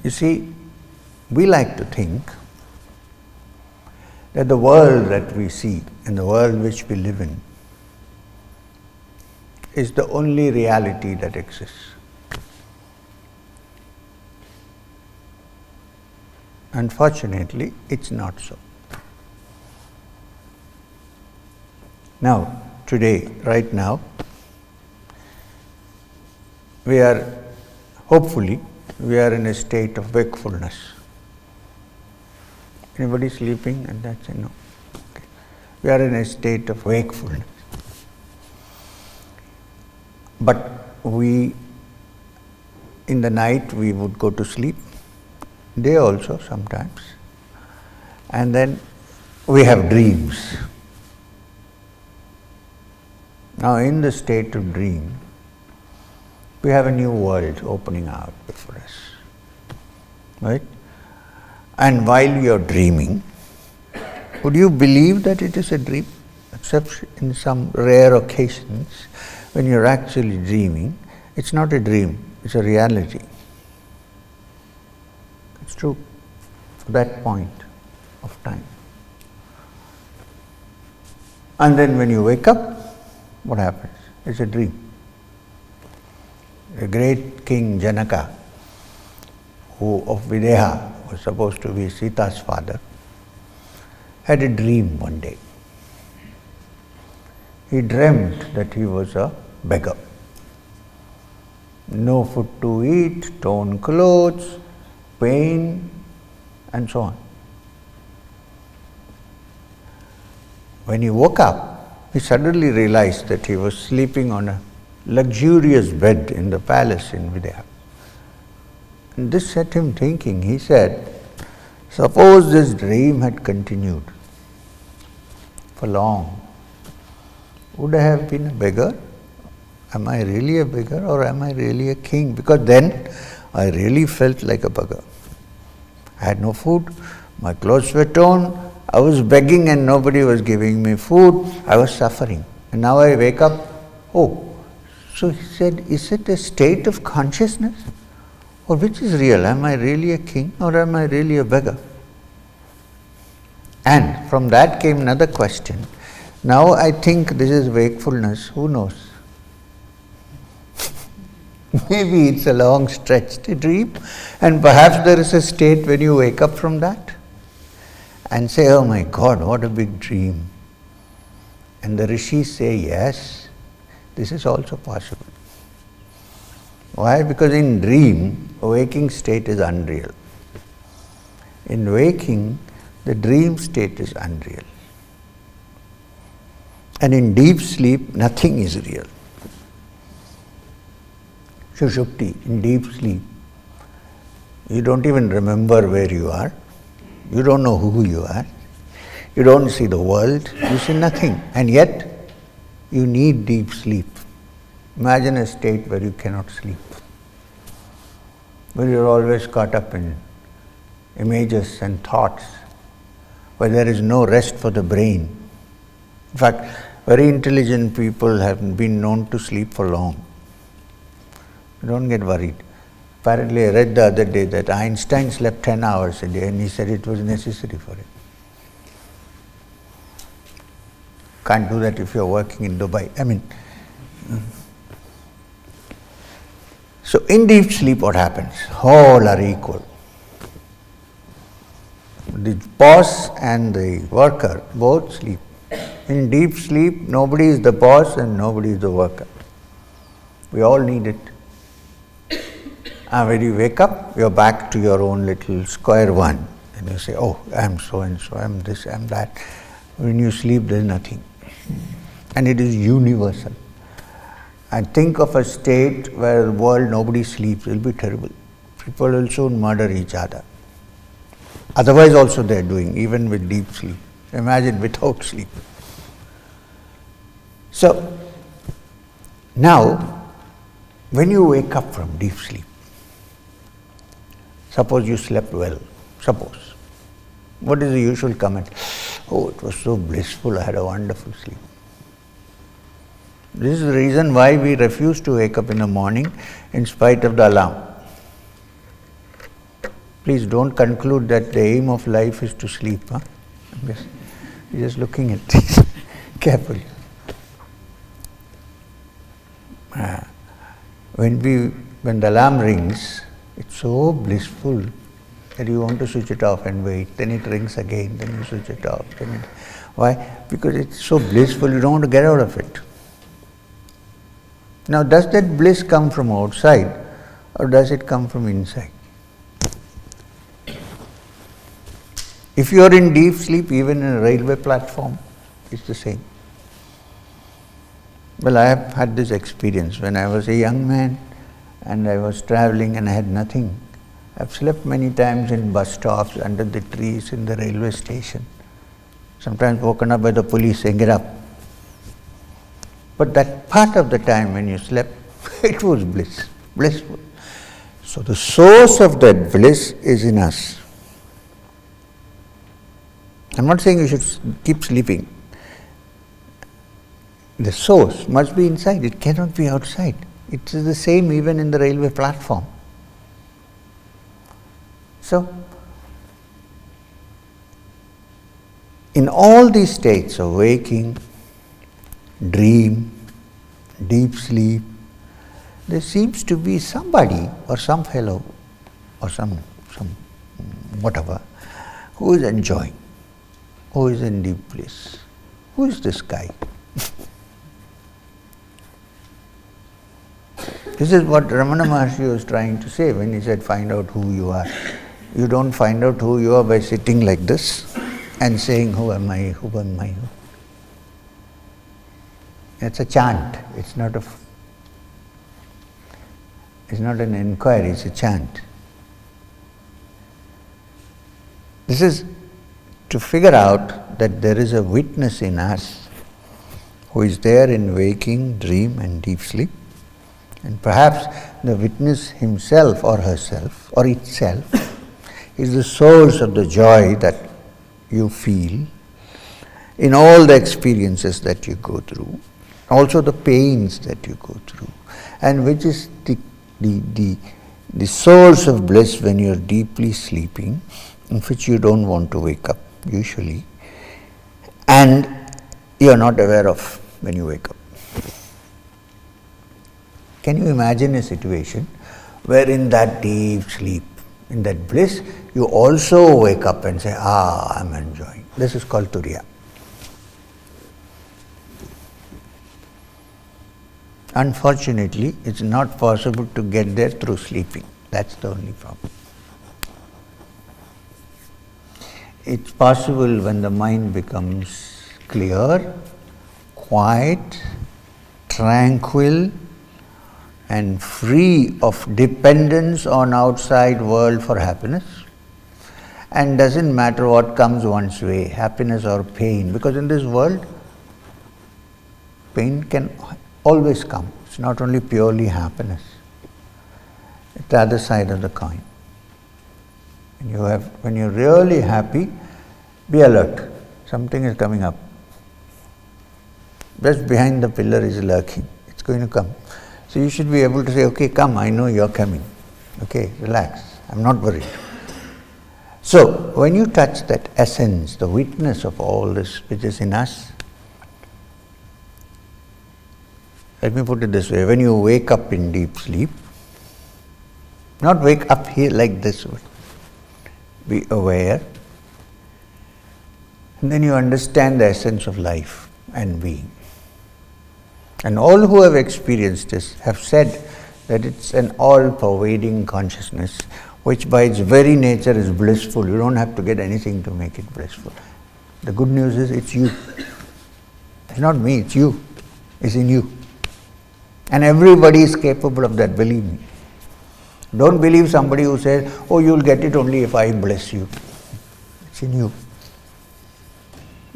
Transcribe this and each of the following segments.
You see, we like to think that the world that we see and the world which we live in is the only reality that exists. Unfortunately, it's not so. Now, today, right now, hopefully, we are in a state of wakefulness. Anybody sleeping? And that's a no. Okay. We are in a state of wakefulness. But in the night, we would go to sleep. Day also sometimes. And then we have dreams. Now, in the state of dream, we have a new world opening out before us. Right? And while you are dreaming, would you believe that it is a dream? Except in some rare occasions, when you are actually dreaming, it's not a dream, it's a reality. It's true, for that point of time. And then when you wake up, what happens? It's a dream. A great king Janaka, who of Videha was supposed to be Sita's father, had a dream one day. He dreamt that he was a beggar. No food to eat, torn clothes, pain, and so on. When he woke up, he suddenly realized that he was sleeping on a luxurious bed in the palace in Videha. And this set him thinking. He said, suppose this dream had continued for long, would I have been a beggar? Am I really a beggar or am I really a king? Because then I really felt like a beggar. I had no food, my clothes were torn, I was begging and nobody was giving me food, I was suffering. And now I wake up, oh. So he said, is it a state of consciousness? Or which is real? Am I really a king or am I really a beggar? And from that came another question. Now I think this is wakefulness, who knows? Maybe it's a long stretched dream, and perhaps there is a state when you wake up from that and say, oh my God, what a big dream. And the rishis say, yes, this is also possible. Why? Because in dream, waking state is unreal. In waking, the dream state is unreal. And in deep sleep, nothing is real. Sushupti, in deep sleep, you don't even remember where you are. You don't know who you are. You don't see the world. You see nothing. And yet, you need deep sleep. Imagine a state where you cannot sleep, where you're always caught up in images and thoughts, where there is no rest for the brain. In fact, very intelligent people have been known to sleep for long. Don't get worried. Apparently, I read the other day that Einstein slept 10 hours a day and he said it was necessary for him. Can't do that if you're working in Dubai. So in deep sleep what happens? All are equal. The boss and the worker both sleep. In deep sleep, nobody is the boss and nobody is the worker. We all need it. And when you wake up, you're back to your own little square one. And you say, oh, I'm so and so, I'm this, I'm that. When you sleep, there's nothing. And it is universal. And think of a state where the world nobody sleeps, it will be terrible. People will soon murder each other. Otherwise also they're doing, even with deep sleep. Imagine without sleep. So, now, when you wake up from deep sleep, suppose you slept well, suppose. What is the usual comment? Oh, it was so blissful, I had a wonderful sleep. This is the reason why we refuse to wake up in the morning in spite of the alarm. Please don't conclude that the aim of life is to sleep. Huh? You're just looking at this carefully. When the alarm rings, it's so blissful that you want to switch it off and wait. Then it rings again, then you switch it off. Why? Because it's so blissful, you don't want to get out of it. Now, does that bliss come from outside or does it come from inside? If you are in deep sleep, even in a railway platform, it's the same. Well, I have had this experience when I was a young man and I was traveling and I had nothing. I've slept many times in bus stops, under the trees, in the railway station. Sometimes woken up by the police saying, "Get up." But that part of the time when you slept, it was blissful. So the source of that bliss is in us. I'm not saying you should keep sleeping. The source must be inside, it cannot be outside. It is the same even in the railway platform. So, in all these states of waking, dream, deep sleep, there seems to be somebody or some fellow or some whatever who is enjoying, who is in deep bliss. Who is this guy? This is what Ramana Maharshi was trying to say when he said, find out who you are. You don't find out who you are by sitting like this and saying, who am I, who am I? It's a chant, it's not an inquiry, it's a chant. This is to figure out that there is a witness in us who is there in waking, dream and deep sleep. And perhaps the witness himself or herself or itself is the source of the joy that you feel in all the experiences that you go through, also the pains that you go through, and which is the source of bliss when you are deeply sleeping, in which you don't want to wake up usually, and you are not aware of when you wake up. Can you imagine a situation where in that deep sleep, in that bliss, you also wake up and say, I'm enjoying. This is called Turiya. Unfortunately, it's not possible to get there through sleeping. That's the only problem. It's possible when the mind becomes clear, quiet, tranquil, and free of dependence on outside world for happiness, and doesn't matter what comes one's way, happiness or pain, because in this world, pain can always come. It's not only purely happiness. It's the other side of the coin. When you're really happy, be alert. Something is coming up. Just behind the pillar is lurking. It's going to come. So you should be able to say, okay, come, I know you're coming. Okay, relax, I'm not worried. So, when you touch that essence, the witness of all this which is in us, let me put it this way, when you wake up in deep sleep, not wake up here like this, be aware, and then you understand the essence of life and being. And all who have experienced this have said that it's an all-pervading consciousness which by its very nature is blissful. You don't have to get anything to make it blissful. The good news is it's you. It's not me, it's you. It's in you. And everybody is capable of that, believe me. Don't believe somebody who says, oh, you'll get it only if I bless you. It's in you.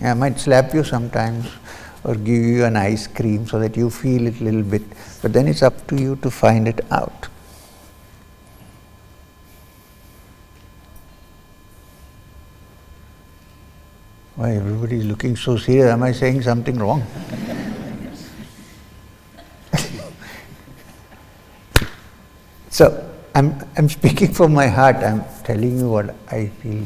I might slap you sometimes, or give you an ice cream so that you feel it a little bit, but then it's up to you to find it out. Why everybody is looking so serious? Am I saying something wrong? So, I'm speaking from my heart. I'm telling you what I feel.